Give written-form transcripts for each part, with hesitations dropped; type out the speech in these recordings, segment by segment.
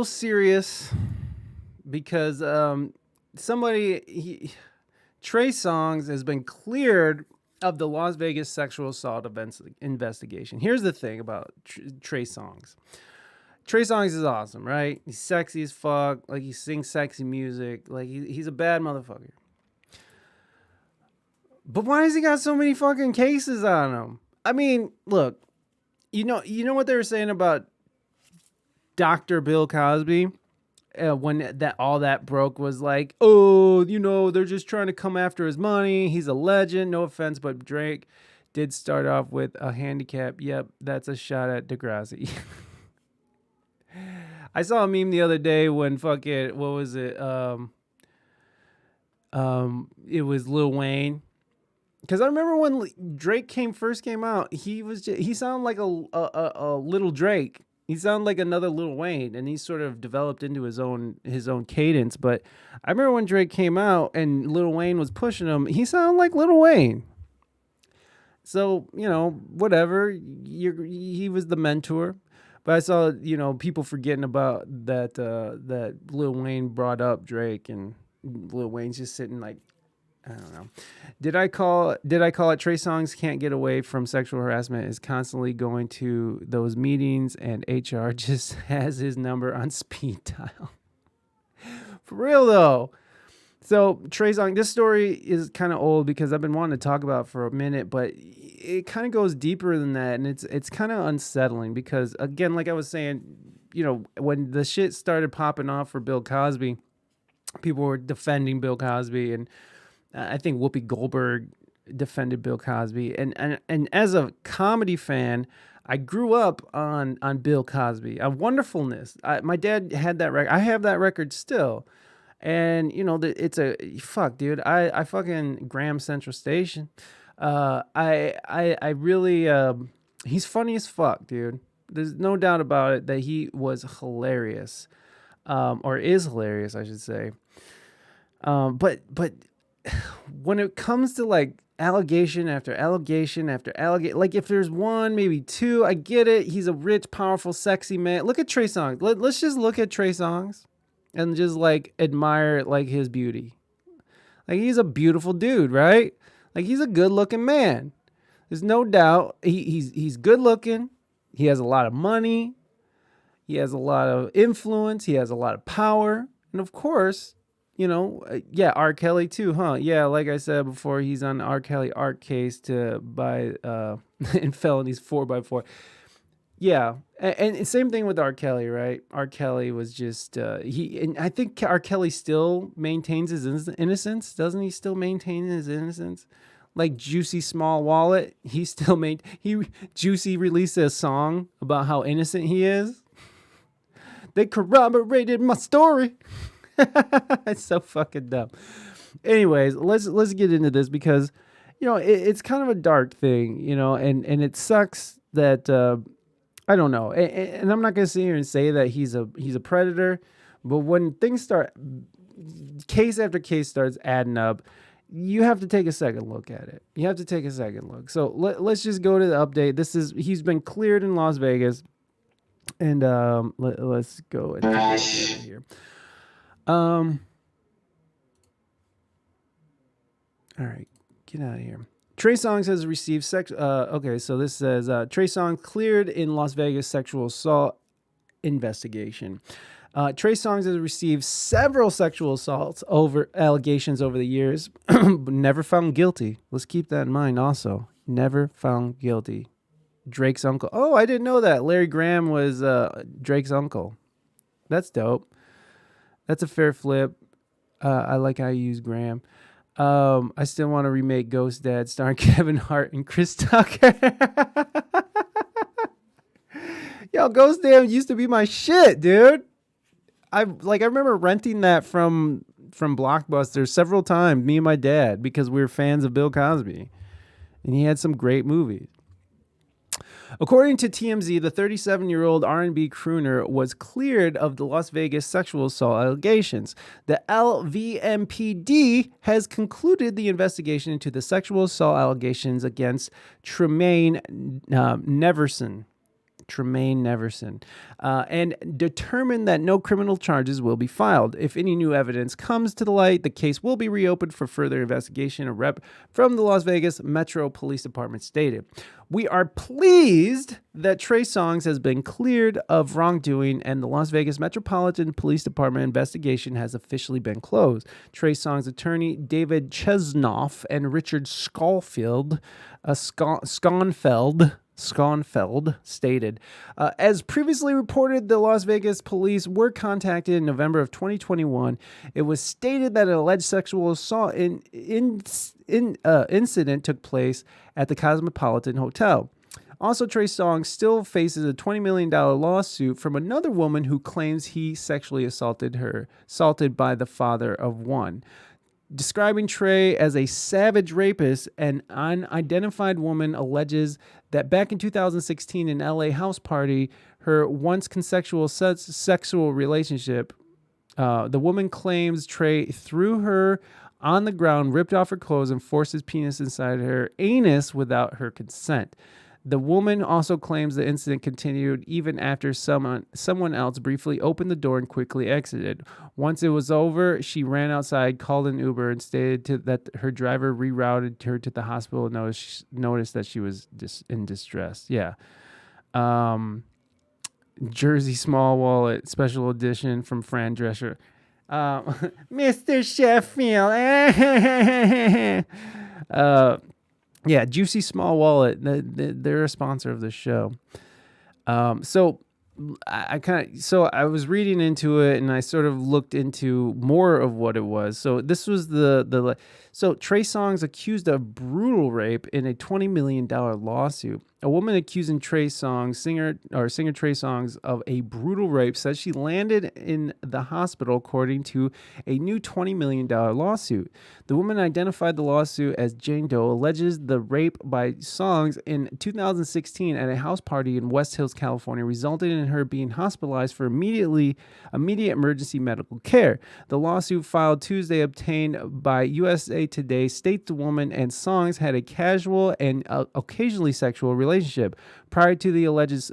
little serious because Trey Songz has been cleared of the Las Vegas sexual assault investigation. Here's the thing about Trey Songz. Trey Songz is awesome, right? He's sexy as fuck. Like, he sings sexy music. Like, he's a bad motherfucker. But why has he got so many fucking cases on him? I mean, look, you know what they were saying about Dr. Bill Cosby? When that all that broke was like, oh, they're just trying to come after his money. He's a legend. No offense, but Drake did start off with a handicap. Yep, that's a shot at Degrassi. I saw a meme the other day when what was it? It was Lil Wayne. Because I remember when Drake first came out, he sounded like a little Drake. He sounded like another Lil Wayne, and he sort of developed into his own cadence. But I remember when Drake came out and Lil Wayne was pushing him, he sounded like Lil Wayne. So, whatever. He was the mentor. But I saw, people forgetting about that Lil Wayne brought up Drake, and Lil Wayne's just sitting like, I don't know. Did I call it Trey Songz can't get away from sexual harassment, is constantly going to those meetings, and HR just has his number on speed dial. For real though. So Trey Songz, this story is kind of old because I've been wanting to talk about it for a minute, but it kind of goes deeper than that, and it's kind of unsettling because, again, like I was saying, when the shit started popping off for Bill Cosby, people were defending Bill Cosby, and I think Whoopi Goldberg defended Bill Cosby. And as a comedy fan, I grew up on Bill Cosby, on Wonderfulness. My dad had that record. I have that record still. And, it's fuck, dude. I fucking Graham Central Station. I really, he's funny as fuck, dude. There's no doubt about it that he was hilarious, or is hilarious, I should say. But when it comes to like allegation after allegation after allegation, like if there's one, maybe two, I get it. He's a rich, powerful, sexy man. Look at Trey Songz. Let's just look at Trey Songz and just like admire like his beauty. Like, he's a beautiful dude, right? Like, he's a good looking man. There's no doubt. He's good looking. He has a lot of money. He has a lot of influence. He has a lot of power. And of course, R. Kelly too, huh? Yeah, like I said before, he's on the R. Kelly art case by in felonies 4x4. Yeah, and same thing with R. Kelly, right? R. Kelly was just and I think R. Kelly still maintains his innocence. Doesn't he still maintain his innocence? Like Juicy Small Wallet, Juicy released a song about how innocent he is. They corroborated my story. It's so fucking dumb. Anyways, let's get into this because it's kind of a dark thing, and it sucks that I don't know, and I'm not gonna sit here and say that he's a predator, but when things start, case after case starts adding up, you have to take a second look at it. You have to take a second look. So let's just go to the update. He's been cleared in Las Vegas, and let's go and here. All right, get out of here. Trey Songz has received okay, so this says Trey Songz cleared in Las Vegas sexual assault investigation. Trey Songz has received several sexual assaults allegations over the years, but never found guilty. Let's keep that in mind also. Never found guilty. Drake's uncle. Oh, I didn't know that. Larry Graham was Drake's uncle. That's dope. That's a fair flip. I like how you use Graham. I still want to remake Ghost Dad starring Kevin Hart and Chris Tucker. Yo, Ghost Dad used to be my shit, dude. I remember renting that from Blockbuster several times, me and my dad, because we were fans of Bill Cosby. And he had some great movies. According to TMZ, the 37-year-old R&B crooner was cleared of the Las Vegas sexual assault allegations. The LVMPD has concluded the investigation into the sexual assault allegations against Tremaine Neverson. Tremaine Neverson, and determined that no criminal charges will be filed. If any new evidence comes to the light, the case will be reopened for further investigation, a rep from the Las Vegas Metro Police Department stated. We are pleased that Trey Songz has been cleared of wrongdoing and the Las Vegas Metropolitan Police Department investigation has officially been closed. Trey Songz attorney David Chesnoff and Richard Skonfeld stated, as previously reported, the Las Vegas police were contacted in November of 2021. It was stated that an alleged sexual assault incident took place at the Cosmopolitan Hotel. Also, Trey Songz still faces a $20 million lawsuit from another woman who claims he sexually assaulted by the father of one. Describing Trey as a savage rapist, an unidentified woman alleges that back in 2016 in LA house party, her once consensual sexual relationship, the woman claims Trey threw her on the ground, ripped off her clothes, and forced his penis inside her anus without her consent. The woman also claims the incident continued even after someone else briefly opened the door and quickly exited. Once it was over, she ran outside, called an Uber, and stated that her driver rerouted her to the hospital and noticed that she was in distress. Yeah. Jersey Small Wallet, special edition from Fran Drescher. Mr. Sheffield. Yeah, Juicy Small Wallet. They're a sponsor of this show. So I was reading into it and I sort of looked into more of what it was. So this was so Trey Songz accused of brutal rape in a $20 million lawsuit. A woman accusing singer Trey Songz of a brutal rape says she landed in the hospital according to a new $20 million lawsuit. The woman identified the lawsuit as Jane Doe alleges the rape by Songz in 2016 at a house party in West Hills, California, resulted in her being hospitalized for immediate emergency medical care. The lawsuit filed Tuesday obtained by USA Today states the woman and Songz had a casual and occasionally sexual relationship prior to the alleged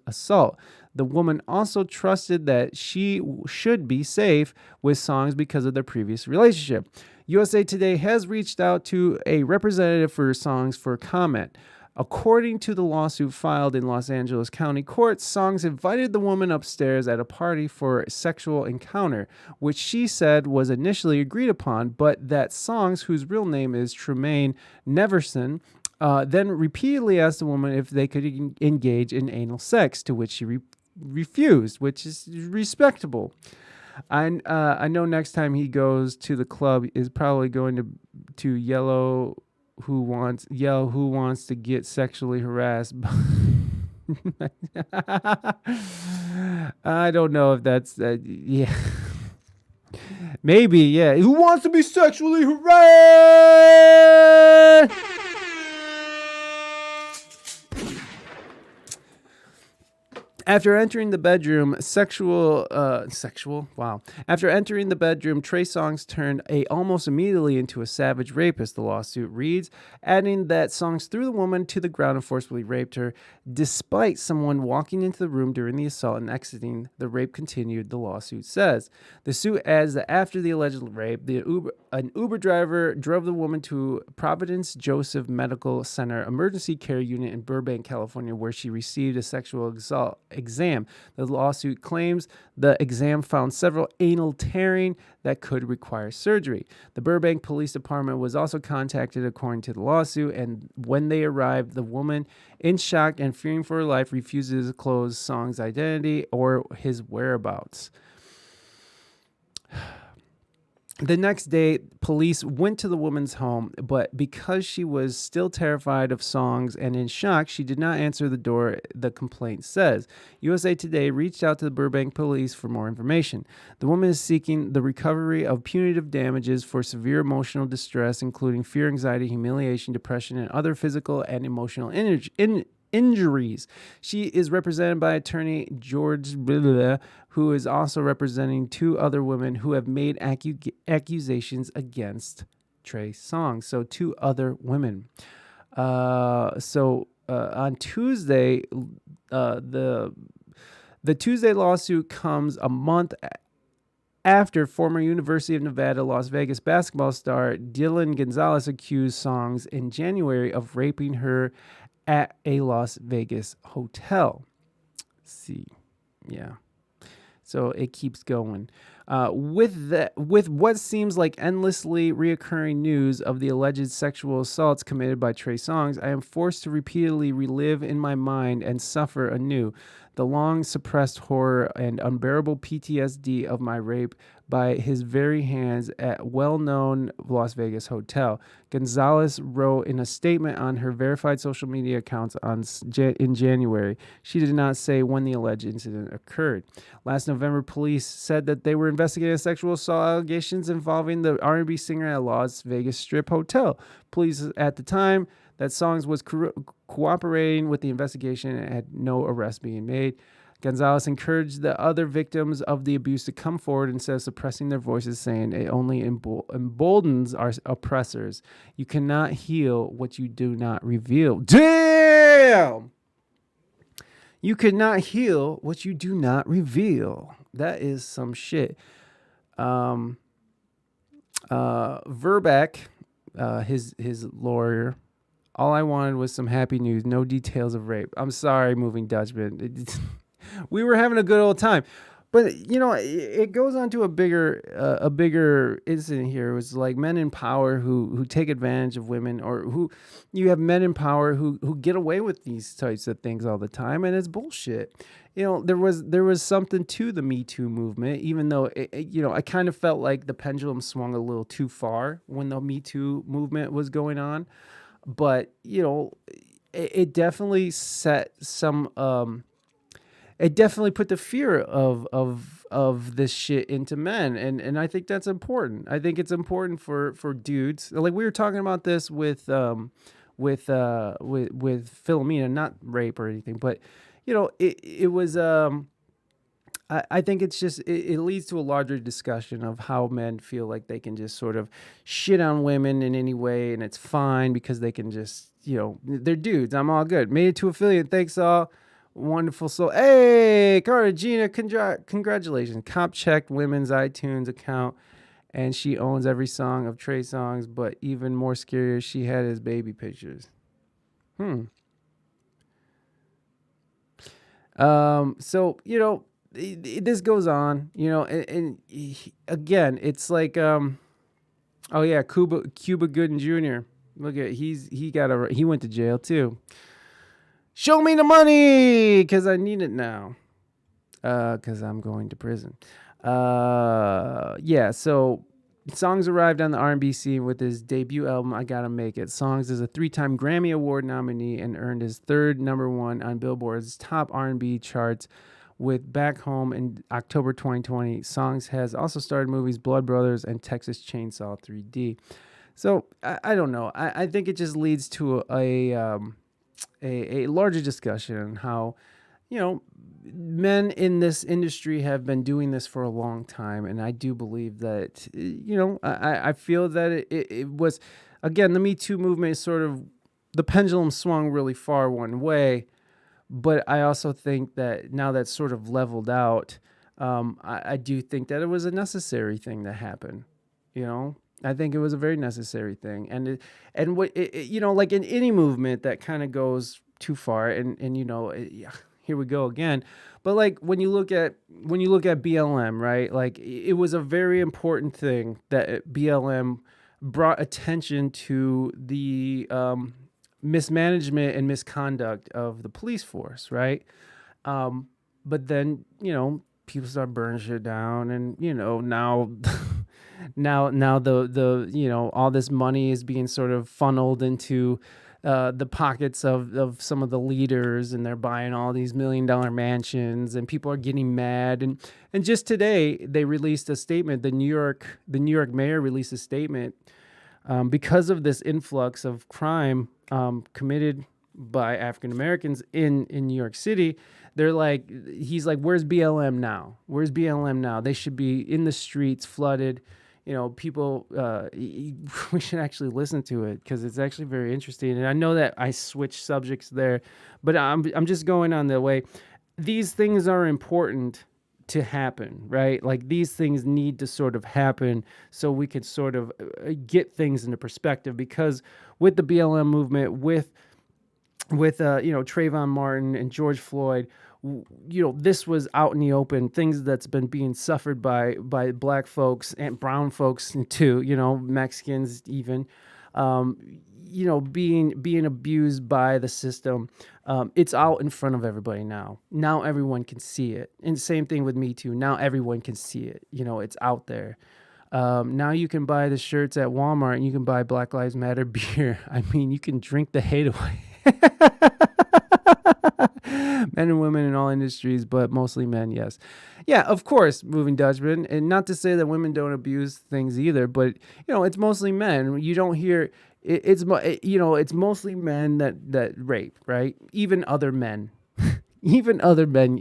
assault. The woman also trusted that she should be safe with Songz because of their previous relationship. USA Today has reached out to a representative for Songz for comment. According to the lawsuit filed in Los Angeles County Court, Songz invited the woman upstairs at a party for a sexual encounter, which she said was initially agreed upon, but that Songz, whose real name is Tremaine Neverson, then repeatedly asked the woman if they could engage in anal sex, to which she refused, which is respectable. I know next time he goes to the club is probably going to yell who wants to get sexually harassed. I don't know if that's yeah. Maybe, yeah. Who wants to be sexually harassed? After entering the bedroom, After entering the bedroom, Trey Songz turned almost immediately into a savage rapist, the lawsuit reads, adding that Songz threw the woman to the ground and forcibly raped her. Despite someone walking into the room during the assault and exiting, the rape continued, the lawsuit says. The suit adds that after the alleged rape, an Uber driver drove the woman to Providence Joseph Medical Center emergency care unit in Burbank, California, where she received a sexual exam. The lawsuit claims the exam found several anal tearing that could require surgery. The Burbank Police Department was also contacted according to the lawsuit, and when they arrived, the woman, in shock and fearing for her life, refuses to disclose Songz's identity or his whereabouts. The next day, police went to the woman's home, but because she was still terrified of Songz and in shock, she did not answer the door, the complaint says. USA Today reached out to the Burbank police for more information. The woman is seeking the recovery of punitive damages for severe emotional distress, including fear, anxiety, humiliation, depression, and other physical and emotional injuries. She is represented by attorney George Blah, who is also representing two other women who have made accusations against Trey Songz. So two other women. So on Tuesday, the Tuesday lawsuit comes a month after former University of Nevada, Las Vegas basketball star Dylan Gonzalez accused Songz in January of raping her at a Las Vegas hotel. Let's see, yeah. So it keeps going. With what seems like endlessly reoccurring news of the alleged sexual assaults committed by Trey Songz, I am forced to repeatedly relive in my mind and suffer anew the long suppressed horror and unbearable PTSD of my rape by his very hands at well-known Las Vegas hotel. Gonzalez wrote in a statement on her verified social media accounts in January. She did not say when the alleged incident occurred. Last November, police said that they were investigating sexual assault allegations involving the R&B singer at Las Vegas Strip Hotel. Police at the time that Songz was cooperating with the investigation and had no arrest being made. Gonzalez encouraged the other victims of the abuse to come forward instead of suppressing their voices, saying it only emboldens our oppressors. You cannot heal what you do not reveal. Damn! You cannot heal what you do not reveal. That is some shit. Verbeck, his lawyer, all I wanted was some happy news, no details of rape. I'm sorry, Moving Dutchman. We were having a good old time. But, it goes on to a bigger incident here. It was like men in power who take advantage of women, or who you have men in power who get away with these types of things all the time. And it's bullshit. There was something to the Me Too movement, even though, I kind of felt like the pendulum swung a little too far when the Me Too movement was going on. But, it definitely set some, it definitely put the fear of this shit into men. And I think that's important. I think it's important for dudes. Like we were talking about this with Philomena, not rape or anything, but it was, I think it's just, it leads to a larger discussion of how men feel like they can just sort of shit on women in any way, and it's fine because they can just, they're dudes. I'm all good. Made it to affiliate. Thanks all. Wonderful soul. Hey, Cartagena, congratulations. Cop checked women's iTunes account, and she owns every song of Trey Songz, but even more scarier, she had his baby pictures. So, this goes on, and again, it's like, oh yeah, Cuba Gooden Jr. Look at, he went to jail too. Show me the money, because I need it now, because I'm going to prison. Yeah, so Songz arrived on the R&B scene with his debut album, I Gotta Make It. Songz is a 3-time Grammy Award nominee and earned his third #1 on Billboard's top R&B charts with Back Home in October 2020. Songz has also starred movies Blood Brothers and Texas Chainsaw 3D. So I don't know. I think it just leads to a larger discussion on how, men in this industry have been doing this for a long time. And I do believe that, I feel that it was, again, the Me Too movement is sort of, the pendulum swung really far one way. But I also think that now that's sort of leveled out, I do think that it was a necessary thing that happened. I think it was a very necessary thing. And like in any movement that kind of goes too far, and here we go again. But like when you look at BLM, right? Like it was a very important thing that BLM brought attention to the mismanagement and misconduct of the police force, right? But then, people start burning shit down, and now now the all this money is being sort of funneled into the pockets of some of the leaders, and they're buying all these $1 million mansions, and people are getting mad. And just today they released a statement. The New York mayor released a statement because of this influx of crime committed by African Americans in New York City. They're like, he's like, where's BLM now? Where's BLM now? They should be in the streets, flooded, people, we should actually listen to it because it's actually very interesting. And I know that I switched subjects there, but I'm just going on the way. These things are important to happen, right? Like these things need to sort of happen so we can sort of get things into perspective, because with the BLM movement, with Trayvon Martin and George Floyd, this was out in the open, things that's been being suffered by black folks and brown folks too, Mexicans even, being abused by the system. It's out in front of everybody now. Now everyone can see it. And same thing with Me Too. Now everyone can see it. It's out there. Now you can buy the shirts at Walmart and you can buy Black Lives Matter beer. I mean, you can drink the hate away. Men and women in all industries, but mostly men, yes. Yeah, of course, Moving Dutchman. And not to say that women don't abuse things either, but, it's mostly men. You don't hear... It's mostly men that rape, right? Even other men. Even other men,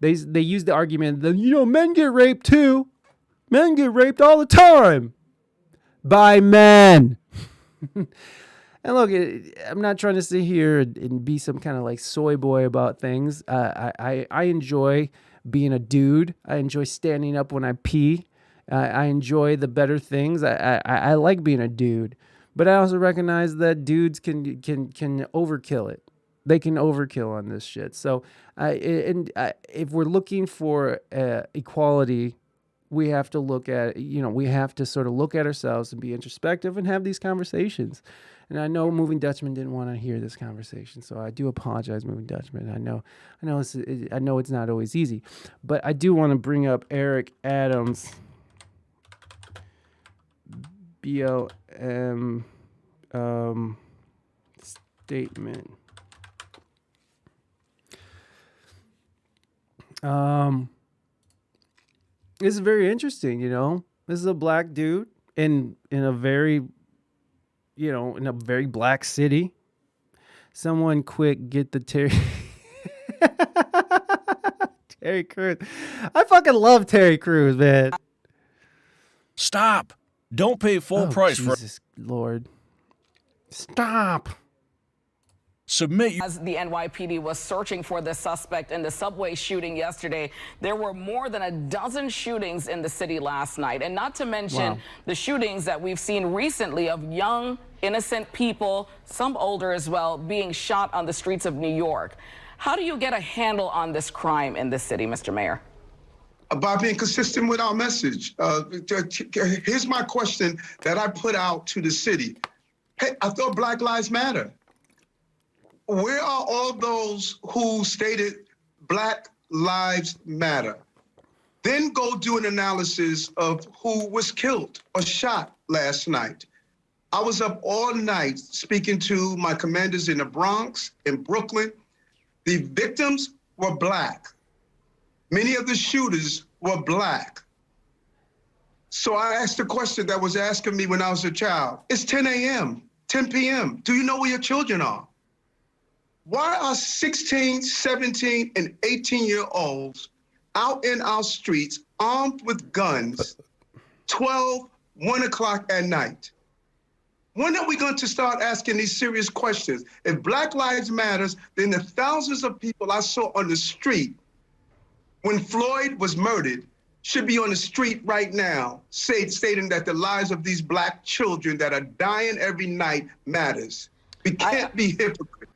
they use the argument that, men get raped too. Men get raped all the time by men. And look, I'm not trying to sit here and be some kind of like soy boy about things. I enjoy being a dude. I enjoy standing up when I pee. I enjoy the better things. I like being a dude. But I also recognize that dudes can overkill it. They can overkill on this shit. So if we're looking for equality, we have to look at, we have to sort of look at ourselves and be introspective and have these conversations. And I know Moving Dutchman didn't want to hear this conversation, so I do apologize, Moving Dutchman. I know it's not always easy, but I do want to bring up Eric Adams' BLM statement. This is very interesting, This is a black dude in a very, in a very black city. Someone quick get the Terry Terry Crews. I fucking love Terry Crews, man. Stop. Don't pay full price Jesus Lord. Stop. Submit. As the NYPD was searching for the suspect in the subway shooting yesterday, there were more than a dozen shootings in the city last night. And not to mention the shootings that we've seen recently of young, innocent people, some older as well, being shot on the streets of New York. How do you get a handle on this crime in this city, Mr. Mayor? By being consistent with our message. Here's my question that I put out to the city. Hey, I thought Black Lives Matter. Where are all those who stated Black Lives Matter? Then go do an analysis of who was killed or shot last night. I was up all night speaking to my commanders in the Bronx, in Brooklyn. The victims were Black. Many of the shooters were Black. So I asked the question that was asking me when I was a child. It's 10 a.m., 10 p.m. Do you know where your children are? Why are 16, 17, and 18-year-olds out in our streets armed with guns 12, 1 o'clock at night? When are we going to start asking these serious questions? If Black Lives Matters, then the thousands of people I saw on the street when Floyd was murdered should be on the street right now stating that the lives of these Black children that are dying every night matters. We can't be hypocrites.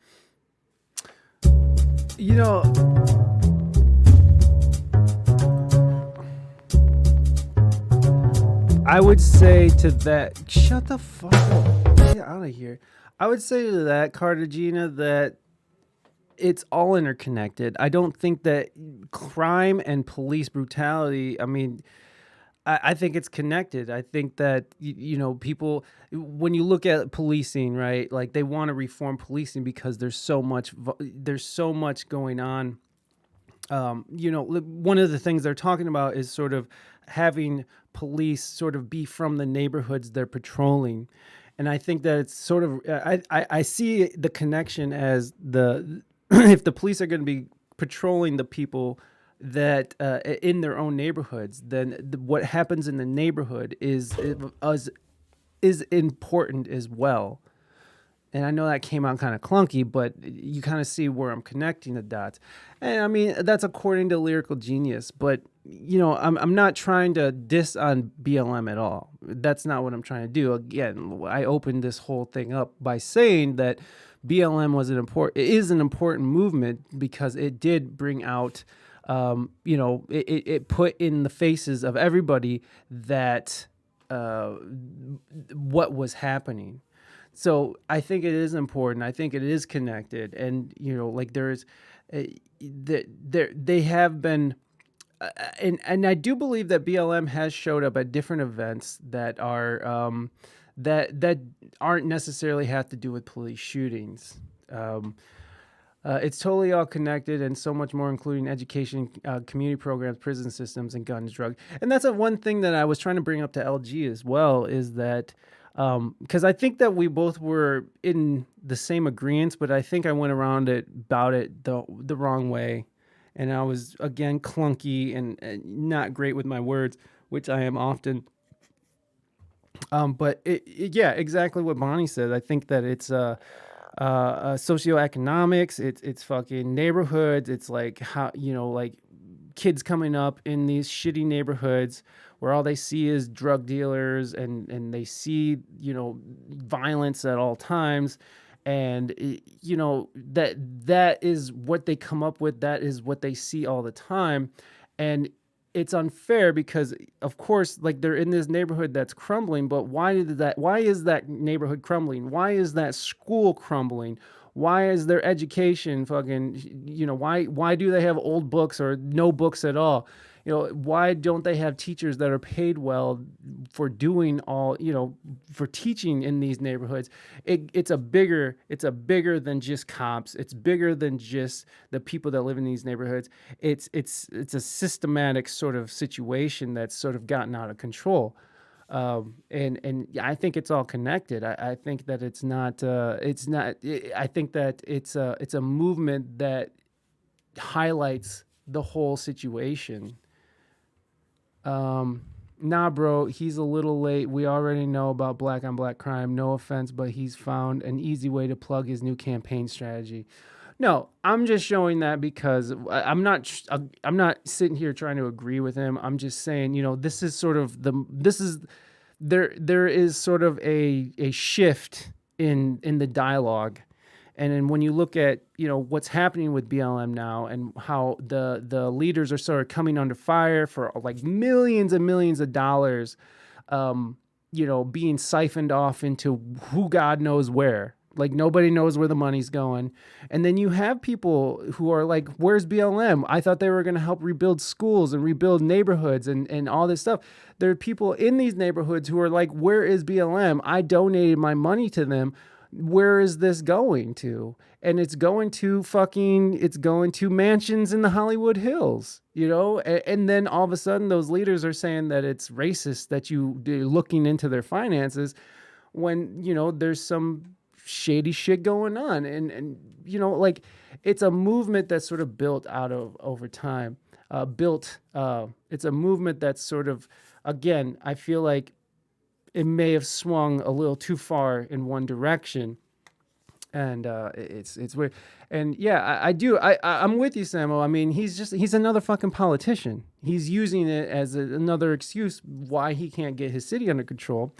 I would say to that, shut the fuck up. Get out of here. I would say to that, Cartagena, that it's all interconnected. I don't think that crime and police brutality, I think it's connected. I think that, people, when you look at policing, right, like they want to reform policing because there's so much going on. One of the things they're talking about is sort of having police sort of be from the neighborhoods they're patrolling. And I think that it's sort of, I see the connection as if the police are going to be patrolling the people that in their own neighborhoods, then what happens in the neighborhood is important as well. And I know that came out kind of clunky, but you kind of see where I'm connecting the dots. And I mean, that's according to Lyrical Genius, but I'm not trying to diss on BLM at all. That's not what I'm trying to do. Again, I opened this whole thing up by saying that BLM is an important movement because it did bring out, it put in the faces of everybody that what was happening. So I think it is important. I think it is connected, and like there's, they have been, and I do believe that BLM has showed up at different events that are that aren't necessarily have to do with police shootings. It's totally all connected and so much more, including education, community programs, prison systems, and guns, drug. And that's one thing that I was trying to bring up to LG as well, is that because I think that we both were in the same agreements, but I think I went around about it the wrong way. And I was, again, clunky and not great with my words, which I am often. But yeah, exactly what Bonnie said. I think that it's socioeconomics, it's fucking neighborhoods. It's like how, like kids coming up in these shitty neighborhoods where all they see is drug dealers and they see, violence at all times. And, that is what they come up with. That is what they see all the time. And it's unfair because, of course, like they're in this neighborhood that's crumbling, but why is that neighborhood crumbling? Why is that school crumbling? Why is their education fucking, why do they have old books or no books at all? Why don't they have teachers that are paid well for doing all, for teaching in these neighborhoods? It's a bigger than just cops. It's bigger than just the people that live in these neighborhoods. It's a systematic sort of situation that's sort of gotten out of control. And I think it's all connected. I think that it's not. I think that it's a movement that highlights the whole situation. Nah, bro, he's a little late. We already know about black on black crime. No offense, but he's found an easy way to plug his new campaign strategy. No, I'm just showing that because I'm not sitting here trying to agree with him. I'm just saying, this is sort of there is sort of a shift in the dialogue. And then when you look at, what's happening with BLM now and how the leaders are sort of coming under fire for like millions and millions of dollars, being siphoned off into who God knows where. Like nobody knows where the money's going. And then you have people who are like, where's BLM? I thought they were going to help rebuild schools and rebuild neighborhoods and all this stuff. There are people in these neighborhoods who are like, where is BLM? I donated my money to them. Where is this going to? And it's going to mansions in the Hollywood Hills, and then all of a sudden those leaders are saying that it's racist that you're looking into their finances when, there's some shady shit going on. And like it's a movement that's sort of built out of over time, it's a movement that's sort of, again, I feel like it may have swung a little too far in one direction, and it's weird. And yeah, I'm with you, Samo. I mean, he's another fucking politician. He's using it as another excuse why he can't get his city under control.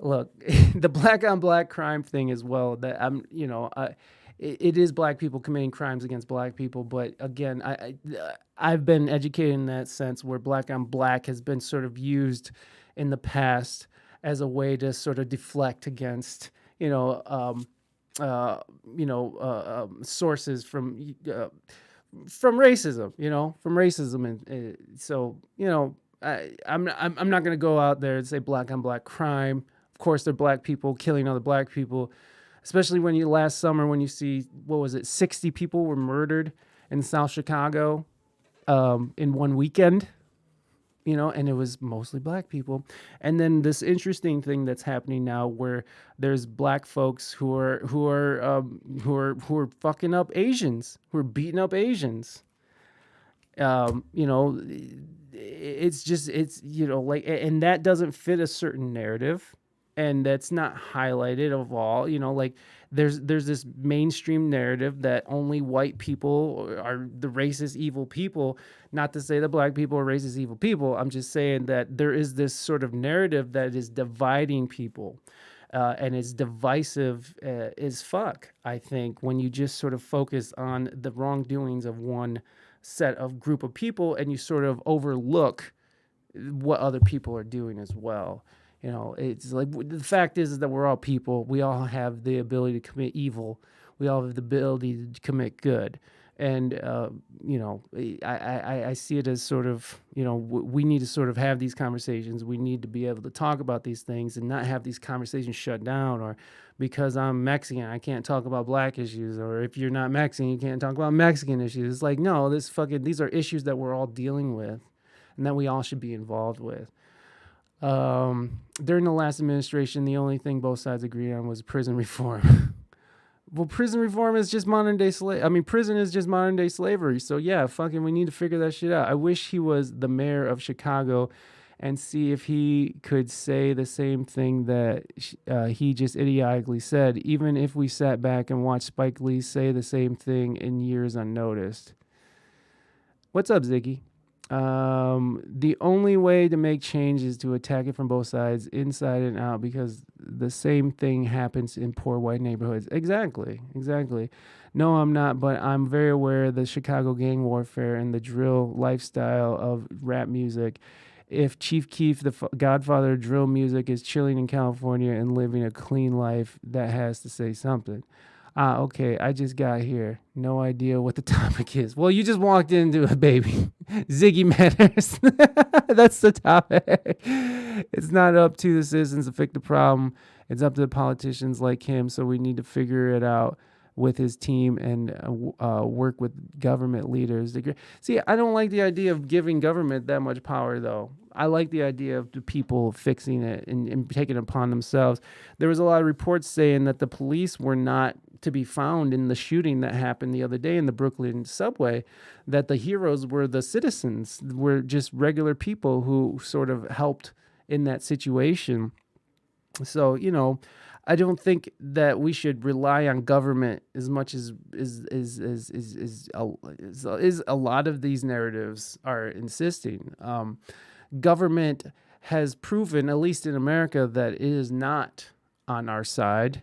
Look, the black on black crime thing as well. That it is black people committing crimes against black people, but again, I've been educated in that sense where black on black has been sort of used in the past as a way to sort of deflect against, sources from racism, and so I'm not going to go out there and say black on black crime. Of course, they're black people killing other black people. Especially when last summer, when you see, 60 people were murdered in South Chicago in one weekend. and it was mostly black people. And then this interesting thing that's happening now, where there's black folks who are fucking up Asians, who are beating up Asians. It's just like, and that doesn't fit a certain narrative, and that's not highlighted of all. Like there's this mainstream narrative that only white people are the racist evil people. Not to say that black people are racist evil people. I'm just saying that there is this sort of narrative that is dividing people. And it's divisive as fuck, I think, when you just sort of focus on the wrongdoings of one set of group of people and you sort of overlook what other people are doing as well. It's like, the fact is that we're all people. We all have the ability to commit evil. We all have the ability to commit good. And, I see it as sort of, we need to sort of have these conversations. We need to be able to talk about these things and not have these conversations shut down, or because I'm Mexican, I can't talk about black issues, or if you're not Mexican, you can't talk about Mexican issues. It's like, no, these are issues that we're all dealing with and that we all should be involved with. During the last administration, the only thing both sides agreed on was prison reform. Well, prison reform is just modern day prison is just modern day slavery. So yeah, fucking, we need to figure that shit out. I wish he was the mayor of Chicago and see if he could say the same thing that he just idiotically said, even if we sat back and watched Spike Lee say the same thing in years unnoticed. What's up, Ziggy? The only way to make change is to attack it from both sides, inside and out, because the same thing happens in poor white neighborhoods. Exactly. No, I'm not, but I'm very aware of the Chicago gang warfare and the drill lifestyle of rap music. If Chief Keef, the godfather of drill music, is chilling in California and living a clean life, that has to say something. Okay, I just got here. No idea what the topic is. Well, you just walked into it, baby. Ziggy matters. That's the topic. It's not up to the citizens to fix the problem. It's up to the politicians like him, so we need to figure it out with his team and work with government leaders. See, I don't like the idea of giving government that much power, though. I like the idea of the people fixing it and taking it upon themselves. There was a lot of reports saying that the police were not to be found in the shooting that happened the other day in the Brooklyn subway, that the heroes were the citizens, were just regular people who sort of helped in that situation. So, I don't think that we should rely on government as much as a lot of these narratives are insisting. Government has proven, at least in America, that it is not on our side.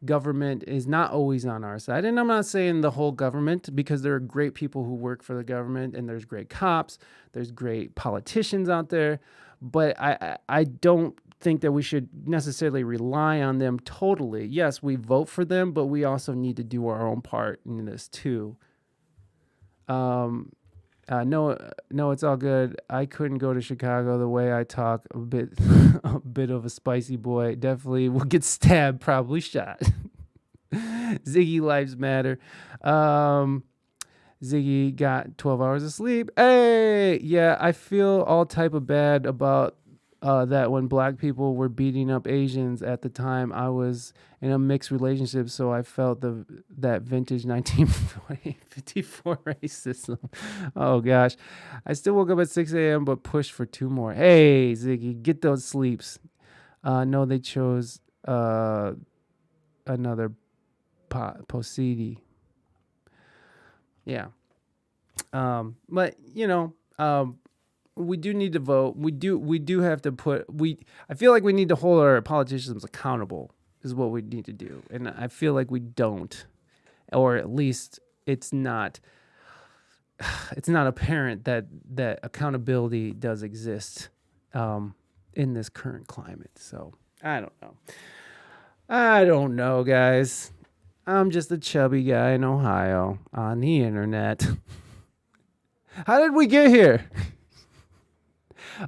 Government is not always on our side. And I'm not saying the whole government, because there are great people who work for the government, and there's great cops, there's great politicians out there. But I don't think that we should necessarily rely on them totally. Yes, we vote for them, but we also need to do our own part in this too. No, it's all good. I couldn't go to Chicago. The way I talk, a bit of a spicy boy. Definitely will get stabbed, probably shot. Ziggy lives matter. Ziggy got 12 hours of sleep. Hey, yeah, I feel all type of bad about that when black people were beating up Asians at the time. I was in a mixed relationship, so I felt that vintage 1954 racism. Oh gosh, I still woke up at 6 a.m. but pushed for 2 more. Hey Ziggy, get those sleeps. No, they chose another Posidi. Yeah. But we do need to vote. We do have to I feel like we need to hold our politicians accountable is what we need to do. And I feel like we don't, or at least it's not apparent that accountability does exist in this current climate. So I don't know, guys. I'm just a chubby guy in Ohio on the internet. How did we get here?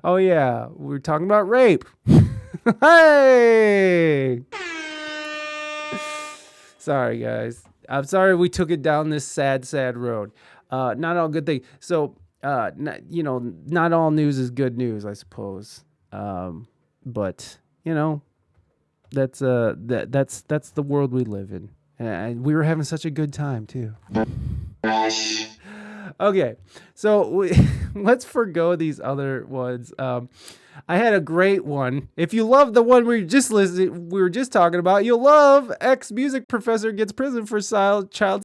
Oh yeah, we're talking about rape. Hey! Sorry, guys. I'm sorry we took it down this sad road. Not all good thing. So not all news is good news, I suppose. But that's the world we live in, and we were having such a good time too. Okay, so let's forgo these other ones. I had a great one. If you love the one we were just talking about, you'll love ex-music professor gets prison for child